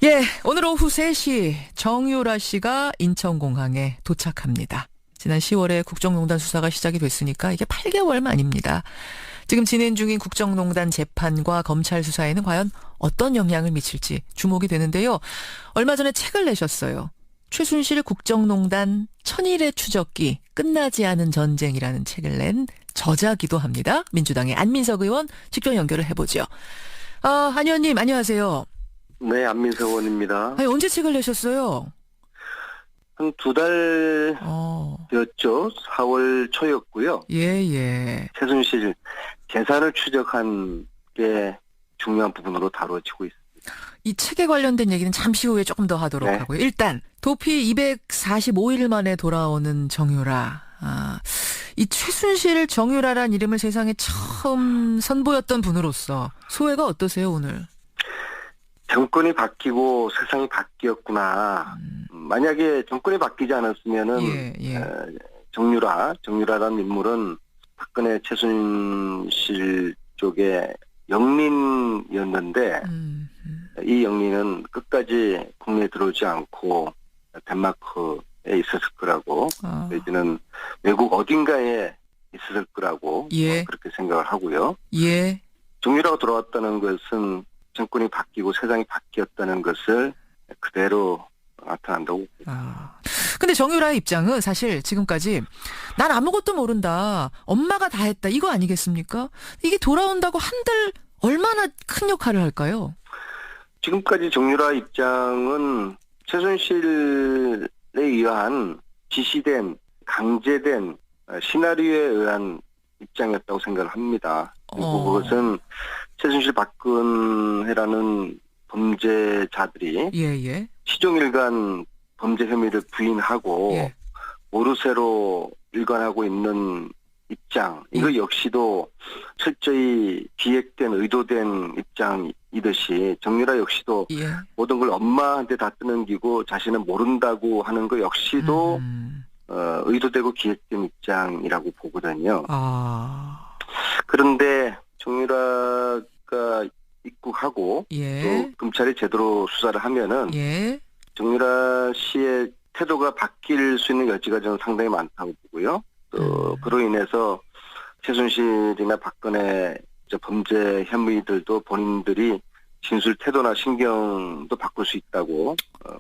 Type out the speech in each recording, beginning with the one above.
예, 오늘 오후 3시 정유라 씨가 인천공항에 도착합니다. 지난 10월에 국정농단 수사가 시작이 됐으니까 이게 8개월 만입니다. 지금 진행 중인 국정농단 재판과 검찰 수사에는 과연 어떤 영향을 미칠지 주목이 되는데요. 얼마 전에 책을 내셨어요. 최순실 국정농단 천일의 추적기 끝나지 않은 전쟁이라는 책을 낸 저자기도 합니다. 민주당의 안민석 의원 직접 연결을 해보죠. 안 의원님 안녕하세요. 네, 안민석 의원입니다. 아니, 언제 책을 내셨어요? 한 2달 되었죠. 4월 초였고요. 예. 최순실 재산을 추적한 게 중요한 부분으로 다뤄지고 있습니다. 이 책에 관련된 얘기는 잠시 후에 조금 더 하도록 네. 하고요. 일단 도피 245일 만에 돌아오는 정유라. 이 최순실 정유라란 이름을 세상에 처음 선보였던 분으로서 소회가 어떠세요, 오늘? 정권이 바뀌고 세상이 바뀌었구나. 만약에 정권이 바뀌지 않았으면은 정유라라는 인물은 박근혜 최순실 쪽의 영린이었는데 이 영린은 끝까지 국내에 들어오지 않고 덴마크에 있었을 거라고 내지는 외국 어딘가에 있었을 거라고 그렇게 생각을 하고요. 정유라가 돌아왔다는 것은 정권이 바뀌고 세상이 바뀌었다는 것을 그대로 나타난다고 봅니다. 근데 정유라의 입장은 사실 지금까지 난 아무것도 모른다. 엄마가 다 했다. 이거 아니겠습니까? 이게 돌아온다고 한들 얼마나 큰 역할을 할까요? 지금까지 정유라 입장은 최순실에 의한 지시된 강제된 시나리오에 의한 입장이었다고 생각을 합니다. 그리고 그것은 최순실 박근혜라는 범죄자들이 시종일관 범죄 혐의를 부인하고 모르쇠로 일관하고 있는 입장, 이거 역시도 철저히 기획된 의도된 입장이듯이 정유라 역시도 모든 걸 엄마한테 다 떠넘기고 자신은 모른다고 하는 거 역시도 의도되고 기획된 입장이라고 보거든요. 그런데 정유라가 입국하고 또 검찰이 제대로 수사를 하면은 정유라 씨의 태도가 바뀔 수 있는 여지가 저는 상당히 많다고 보고요. 또 그로 인해서 최순실이나 박근혜 범죄 혐의들도 본인들이 진술 태도나 신경도 바꿀 수 있다고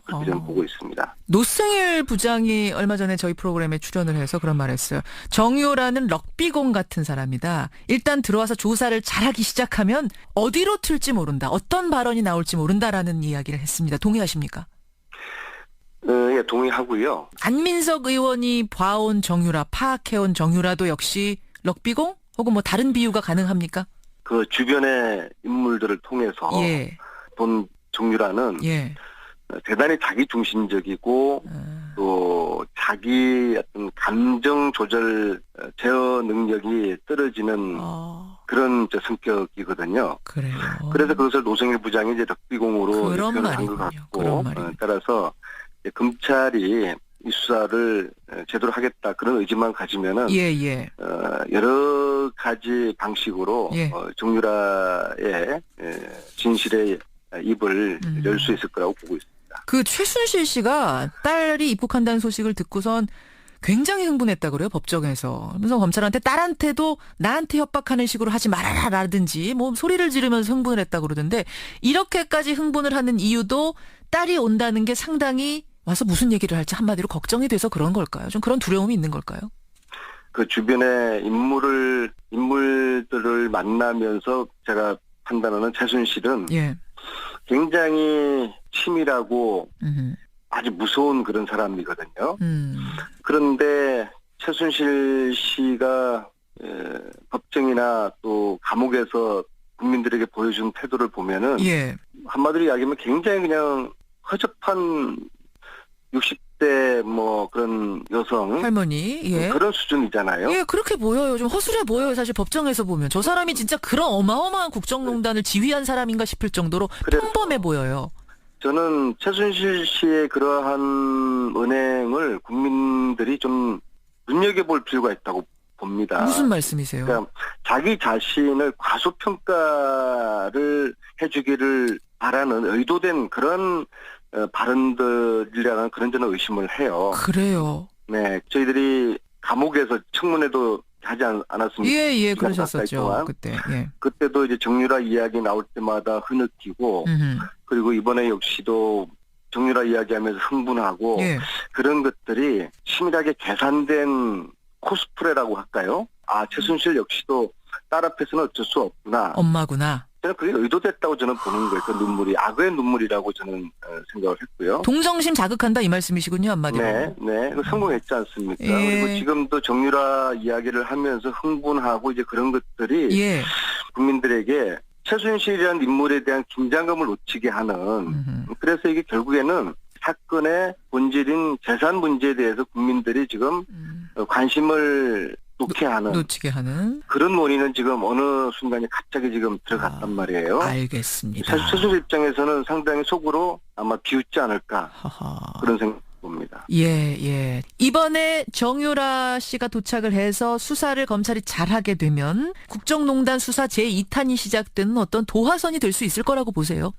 그렇게 저는 보고 있습니다. 노승일 부장이 얼마 전에 저희 프로그램에 출연을 해서 그런 말 했어요. 정유라는 럭비공 같은 사람이다. 일단 들어와서 조사를 잘하기 시작하면 어디로 튈지 모른다. 어떤 발언이 나올지 모른다라는 이야기를 했습니다. 동의하십니까? 예, 동의하고요. 안민석 의원이 봐온 정유라, 파악해온 정유라도 역시 럭비공? 혹은 뭐 다른 비유가 가능합니까? 그 주변의 인물들을 통해서 본 정유라는 대단히 자기중심적이고 또 자기 어떤 감정 조절 제어 능력이 떨어지는 그런 성격이거든요. 그래요. 그래서 그것을 노승일 부장이 이제 럭비공으로 표현을 한 것 같고 따라서 검찰이 이 수사를 제대로 하겠다 그런 의지만 가지면은 여러 가지 방식으로 정유라의 진실의 입을 열 수 있을 거라고 보고 있습니다. 그 최순실 씨가 딸이 입국한다는 소식을 듣고선 굉장히 흥분했다 그래요, 법정에서. 그래서 검찰한테 딸한테도 나한테 협박하는 식으로 하지 말아라라든지 뭐 소리를 지르면서 흥분을 했다 그러던데 이렇게까지 흥분을 하는 이유도 딸이 온다는 게 상당히 와서 무슨 얘기를 할지 한마디로 걱정이 돼서 그런 걸까요? 좀 그런 두려움이 있는 걸까요? 그 주변의 인물들을 만나면서 제가 판단하는 최순실은 굉장히 치밀하고 아주 무서운 그런 사람이거든요. 그런데 최순실 씨가 법정이나 또 감옥에서 국민들에게 보여준 태도를 보면은 한마디로 이야기하면 굉장히 그냥 허접한 60대 뭐 그런 여성 할머니 그런 수준이잖아요. 그렇게 보여요. 좀 허술해 보여요. 사실 법정에서 보면 저 사람이 진짜 그런 어마어마한 국정농단을 지휘한 사람인가 싶을 정도로 평범해 보여요. 저는 최순실 씨의 그러한 은행을 국민들이 좀 눈여겨볼 필요가 있다고 봅니다. 무슨 말씀이세요? 그러니까 자기 자신을 과소평가를 해주기를 바라는 의도된 그런 발언들이라는 그런 저는 의심을 해요. 그래요. 네, 저희들이 감옥에서 청문회도 하지 않았습니까? 예, 그러셨었죠. 그때. 예. 그때도 이제 정유라 이야기 나올 때마다 흐느끼고, 그리고 이번에 역시도 정유라 이야기하면서 흥분하고, 예. 그런 것들이 치밀하게 계산된 코스프레라고 할까요? 최순실 역시도 딸 앞에서는 어쩔 수 없구나. 엄마구나. 저는 그게 의도됐다고 저는 보는 거예요. 그 눈물이 악의 눈물이라고 저는 생각을 했고요. 동정심 자극한다 이 말씀이시군요, 한마디로. 네. 성공했지 않습니까? 예. 그리고 지금도 정유라 이야기를 하면서 흥분하고 이제 그런 것들이 예. 국민들에게 최순실이라는 인물에 대한 긴장감을 놓치게 하는 그래서 이게 결국에는 사건의 본질인 재산 문제에 대해서 국민들이 지금 관심을 놓치게 하는 그런 원인은 지금 어느 순간에 갑자기 지금 들어갔단 말이에요. 알겠습니다. 사실 최순실 입장에서는 상당히 속으로 아마 비웃지 않을까 그런 생각 봅니다. 예. 이번에 정유라 씨가 도착을 해서 수사를 검찰이 잘하게 되면 국정농단 수사 제2탄이 시작되는 어떤 도화선이 될 수 있을 거라고 보세요?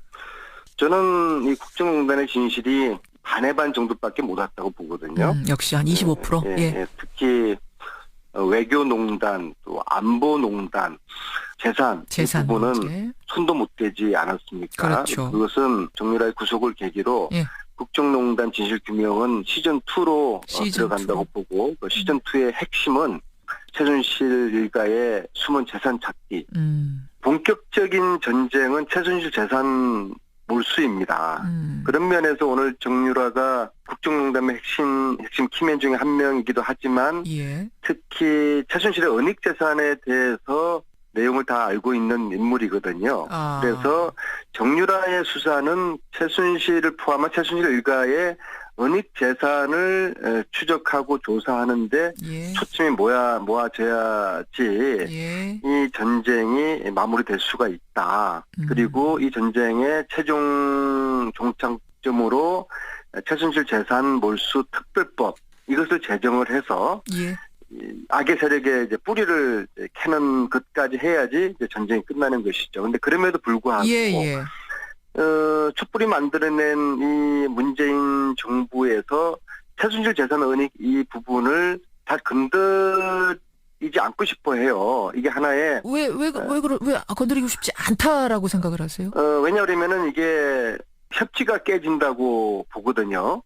저는 이 국정농단의 진실이 반의 반 정도밖에 못 왔다고 보거든요. 역시 한 25%? 예. 특히 외교농단, 또 안보농단, 재산 이 부분은 문제. 손도 못 대지 않았습니까? 그렇죠. 그것은 정유라의 구속을 계기로 국정농단 진실규명은 시즌2로 들어간다고 보고 그 시즌2의 핵심은 최순실 일가의 숨은 재산 찾기. 본격적인 전쟁은 최순실 재산 몰수입니다. 그런 면에서 오늘 정유라가 국정농단의 핵심 키맨 중에 한 명이기도 하지만 특히 최순실의 은닉 재산에 대해서 내용을 다 알고 있는 인물이거든요. 그래서 정유라의 수사는 최순실을 포함한 최순실 일가의 은닉 재산을 추적하고 조사하는데 초점이 모아져야지 이 전쟁이 마무리될 수가 있다. 그리고 이 전쟁의 최종 종착점으로 최순실 재산 몰수 특별법 이것을 제정을 해서 악의 세력의 이제 뿌리를 캐는 것까지 해야지 이제 전쟁이 끝나는 것이죠. 그런데 그럼에도 불구하고 촛불이 만들어낸 이 문재인 정부에서 최순실 재산 은닉 이 부분을 다 건드리지 않고 싶어 해요. 이게 하나의 왜 건드리고 싶지 않다라고 생각을 하세요? 왜냐하면은 이게 협치가 깨진다고 보거든요.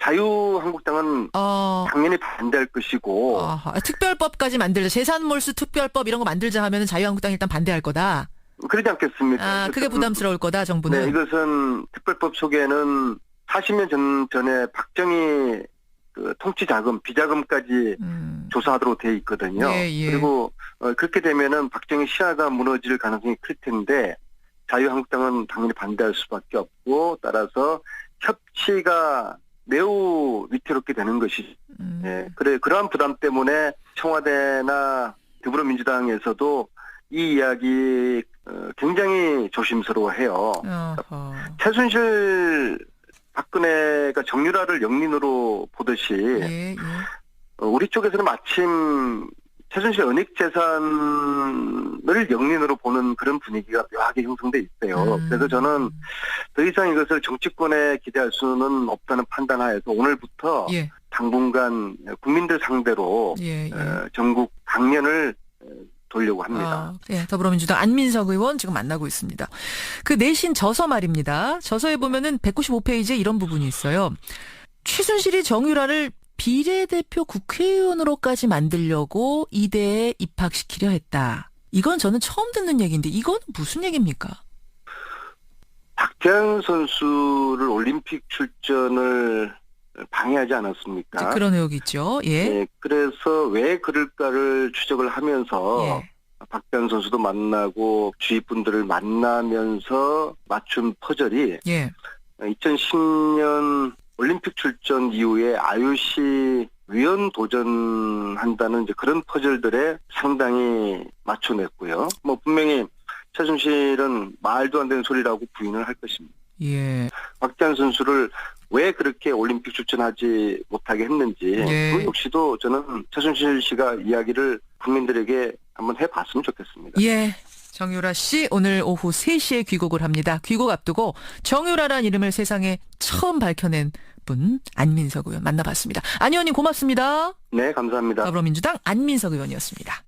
자유한국당은 당연히 반대할 것이고 특별법까지 만들자. 재산몰수 특별법 이런 거 만들자 하면은 자유한국당이 일단 반대할 거다. 그러지 않겠습니까? 그게 부담스러울 거다, 정부는. 네, 이것은 특별법 속에는 40년 전에 박정희 그 통치자금, 비자금까지 조사하도록 돼 있거든요. 그리고 그렇게 되면은 박정희 시야가 무너질 가능성이 클 텐데 자유한국당은 당연히 반대할 수밖에 없고 따라서 협치가 매우 위태롭게 되는 것이죠. 그러한 부담 때문에 청와대나 더불어민주당에서도 이 이야기 굉장히 조심스러워해요. 최순실 박근혜가 정유라를 영린으로 보듯이 우리 쪽에서는 마침 최순실 은닉 재산을 영린으로 보는 그런 분위기가 묘하게 형성돼 있어요. 그래서 저는 더 이상 이것을 정치권에 기대할 수는 없다는 판단하에서 오늘부터 당분간 국민들 상대로 전국 강연을 돌려고 합니다. 더불어민주당 안민석 의원 지금 만나고 있습니다. 그 내신 저서 말입니다. 저서에 보면은 195페이지에 이런 부분이 있어요. 최순실이 정유라를 비례대표 국회의원으로까지 만들려고 이대에 입학시키려 했다. 이건 저는 처음 듣는 얘기인데 이건 무슨 얘기입니까? 박태환 선수를 올림픽 출전을 방해하지 않았습니까? 그런 의혹이 있죠. 그래서 왜 그럴까를 추적을 하면서 박태환 선수도 만나고 주위 분들을 만나면서 맞춘 퍼즐이 2010년 올림픽 출전 이후에 IOC 위원 도전한다는 이제 그런 퍼즐들에 상당히 맞춰냈고요. 분명히 최순실은 말도 안 되는 소리라고 부인을 할 것입니다. 박태환 선수를 왜 그렇게 올림픽 출전하지 못하게 했는지 그 역시도 저는 최순실 씨가 이야기를 국민들에게 한번 해봤으면 좋겠습니다. 예. 정유라 씨 오늘 오후 3시에 귀국을 합니다. 귀국 앞두고 정유라란 이름을 세상에 처음 밝혀낸 분 안민석 의원 만나봤습니다. 안 의원님 고맙습니다. 네, 감사합니다. 더불어민주당 안민석 의원이었습니다.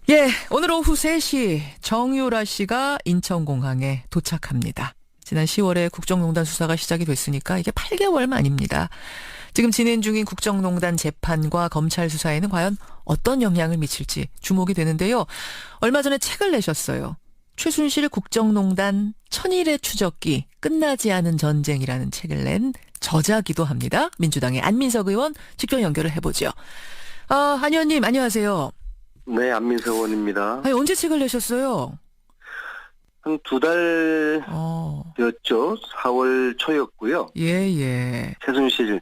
예, 오늘 오후 3시 정유라 씨가 인천공항에 도착합니다. 지난 10월에 국정농단 수사가 시작이 됐으니까 이게 8개월 만입니다. 지금 진행 중인 국정농단 재판과 검찰 수사에는 과연 어떤 영향을 미칠지 주목이 되는데요. 얼마 전에 책을 내셨어요. 최순실 국정농단 천일의 추적기 끝나지 않은 전쟁이라는 책을 낸 저자기도 합니다. 민주당의 안민석 의원 직접 연결을 해보죠. 안 의원님 안녕하세요. 네, 안민석 의원입니다. 아니, 언제 책을 내셨어요? 한 2달 되었죠. 4월 초였고요. 예. 최순실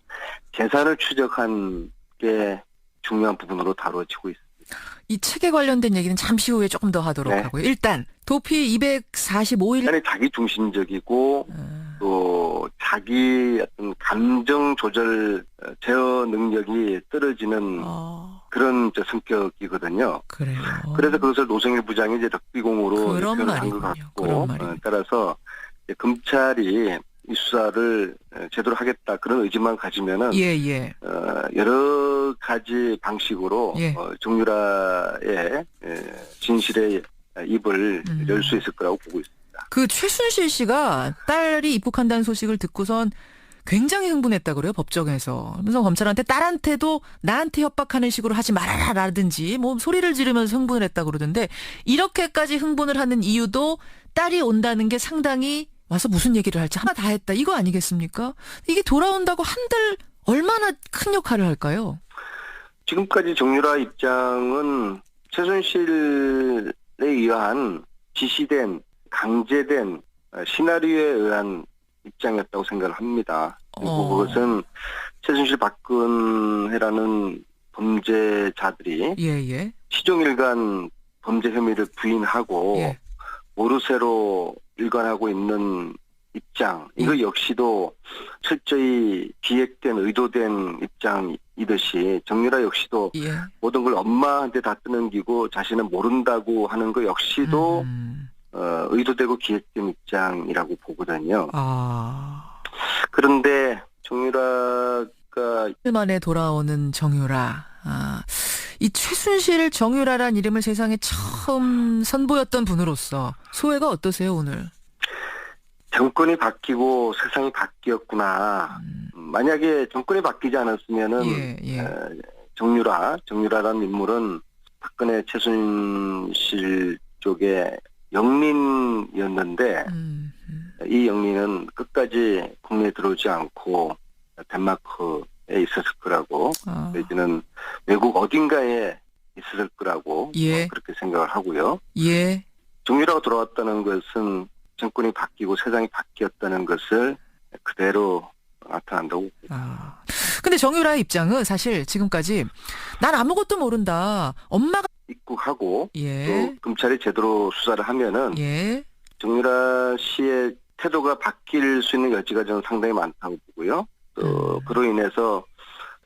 재산을 추적한 게 중요한 부분으로 다뤄지고 있습니다. 이 책에 관련된 얘기는 잠시 후에 조금 더 하도록 하고요. 일단 도피 245일 아니 자기 중심적이고 또 자기 어떤 감정 조절 제어 능력이 떨어지는 그런 성격이거든요. 그래요. 그래서 그것을 노승일 부장이 이제 럭비공으로 그런 표현한 것 같고 따라서 이제 검찰이 이 수사를 제대로 하겠다 그런 의지만 가지면은 여러 가지 방식으로 정유라의 진실의 입을 열 수 있을 거라고 보고 있습니다. 그 최순실 씨가 딸이 입국한다는 소식을 듣고선 굉장히 흥분했다 그래요, 법정에서. 그래서 검찰한테 딸한테도 나한테 협박하는 식으로 하지 말아라라든지 뭐 소리를 지르면서 흥분을 했다 그러던데 이렇게까지 흥분을 하는 이유도 딸이 온다는 게 상당히 와서 무슨 얘기를 할지 하나 다 했다 이거 아니겠습니까? 이게 돌아온다고 한들 얼마나 큰 역할을 할까요? 지금까지 정유라 입장은 최순실에 의한 지시된 강제된 시나리오에 의한 입장이었다고 생각을 합니다. 그리고 그것은 최순실 박근혜라는 범죄자들이 시종일관 범죄 혐의를 부인하고 모르쇠로 일관하고 있는 입장, 이거 역시도 철저히 기획된 의도된 입장이듯이 정유라 역시도 모든 걸 엄마한테 다 떠넘기고 자신은 모른다고 하는 거 역시도 의도되고 기획된 입장이라고 보거든요. 그런데 정유라가 만에 돌아오는 정유라. 이 최순실 정유라란 이름을 세상에 처음 선보였던 분으로서 소회가 어떠세요 오늘? 정권이 바뀌고 세상이 바뀌었구나. 만약에 정권이 바뀌지 않았으면은 정유라라는 인물은 박근혜 최순실 쪽에 영린이었는데 이 영린은 끝까지 국내에 들어오지 않고 덴마크에 있었을 거라고 내지는 외국 어딘가에 있었을 거라고 그렇게 생각을 하고요. 정유라가 돌아왔다는 것은 정권이 바뀌고 세상이 바뀌었다는 것을 그대로 나타난다고 봅니다. 근데 정유라의 입장은 사실 지금까지 난 아무것도 모른다. 엄마가 입국하고 또 검찰이 제대로 수사를 하면은 정유라 씨의 태도가 바뀔 수 있는 여지가 저는 상당히 많다고 보고요. 또 그로 인해서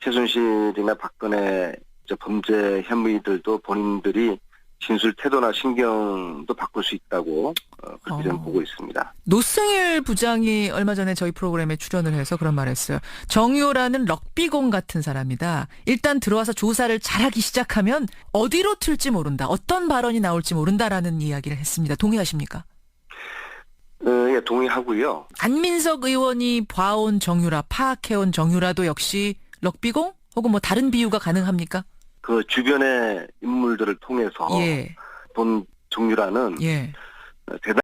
최순실이나 박근혜 범죄 혐의들도 본인들이 진술 태도나 신경도 바꿀 수 있다고 그렇게 저는 보고 있습니다. 노승일 부장이 얼마 전에 저희 프로그램에 출연을 해서 그런 말을 했어요. 정유라는 럭비공 같은 사람이다. 일단 들어와서 조사를 잘하기 시작하면 어디로 튈지 모른다. 어떤 발언이 나올지 모른다라는 이야기를 했습니다. 동의하십니까? 예, 동의하고요. 안민석 의원이 봐온 정유라, 파악해온 정유라도 역시 럭비공? 혹은 뭐 다른 비유가 가능합니까? 그 주변의 인물들을 통해서 본 정유라는 대단히